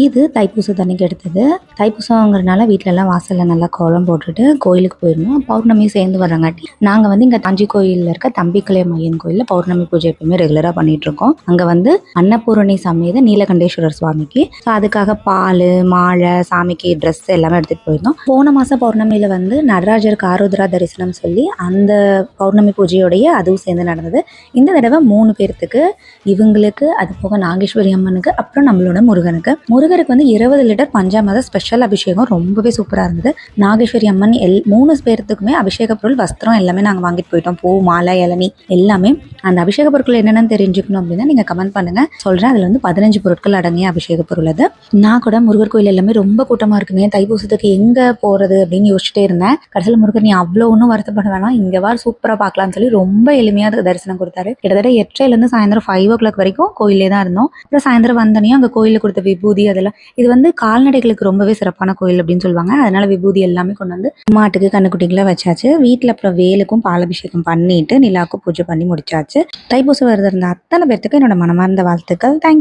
இது தைப்பூசத்தன்னைக்கு எடுத்தது. தைப்பூசங்கிறனால வீட்லலாம் வாசல்ல நல்லா கோலம் போட்டுட்டு கோயிலுக்கு போயிருந்தோம். பௌர்ணமி சேர்ந்து வரங்காட்டி நாங்க வந்து இங்க தஞ்சை கோயில்ல இருக்க தம்பிக்கலை மையன் கோயில்ல பௌர்ணமி பூஜை எப்பவுமே ரெகுலரா பண்ணிட்டு இருக்கோம். அங்க வந்து அன்னபூரணி சமேத நீலகண்டேஸ்வரர் சுவாமிக்கு அதுக்காக பால் மாலை சாமிக்கு ட்ரெஸ் எல்லாமே எடுத்துட்டு போயிருந்தோம். போன மாசம் பௌர்ணமியில வந்து நடராஜருக்கு ஆருத்ரா தரிசனம் சொல்லி அந்த பௌர்ணமி பூஜையோடைய அதுவும் சேர்ந்து நடந்தது. இந்த தடவை 3 பேர்த்துக்கு, இவங்களுக்கு, அது போக நாகேஸ்வரி அம்மனுக்கு, அப்புறம் நம்மளோட முருகருக்கு வந்து 20 லிட்டர் பஞ்சாமிர்த ஸ்பெஷல் அபிஷேகம் ரொம்பவே சூப்பராக இருந்தது. நாகேஸ்வரி அம்மன் 3 பேர்த்துக்குமே அபிஷேக பொருள் வஸ்திரம் எல்லாமே நாங்கள் வாங்கிட்டு போயிட்டோம். பூ மாலை இளநீ எல்லாமே. அந்த அபிஷேக பொருட்கள் என்னென்னு தெரிஞ்சுக்கணும் அப்படின்னா நீங்கள் கமெண்ட் பண்ணுங்கள், சொல்கிறேன். அதில் வந்து 15 பொருட்கள் அடங்கிய அபிஷேக பொருள் அது. நான் கூட முருகர் கோயில் எல்லாமே ரொம்ப கூட்டமாக இருக்குங்க, தைப்பூசத்துக்கு எங்கே போகிறது அப்படின்னு யோசிச்சுட்டே இருந்தேன். கடைசியில் முருகர் நீ அவ்வளோ ஒன்றும் வருத்தப்பட வேணாம், இங்கே வார சூப்பராக பார்க்கலாம்னு சொல்லி ரொம்ப எளிமையாக தரிசனம் கொடுத்தாரு. கிட்டத்தட்ட 8:00 சாயந்தரம் 5 o'clock வரைக்கும் கோயிலே தான் இருந்தோம். அப்புறம் சாயந்தரம் வந்தனையும் அங்கே கோயிலில் கொடுத்த விபூதி அதெல்லாம், இது வந்து கால்நடைகளுக்கு ரொம்பவே சிறப்பான கோயில் அப்படின்னு சொல்லுவாங்க. அதனால விபூதி எல்லாமே கொண்டு வந்து மாட்டுக்கு கண்ணுக்குட்டிகளை வச்சாச்சு. வீட்டில் அப்புறம் வேலுக்கும் பாலாபிஷேகம் பண்ணிட்டு நிலாவுக்கும் பூஜை பண்ணி முடிச்சாச்சு. தைப்பூசம் விரதம் இருந்த அத்தனை பேர்த்துக்கு என்னோட மனமார்ந்த வாழ்த்துக்கள். தேங்க்யூ.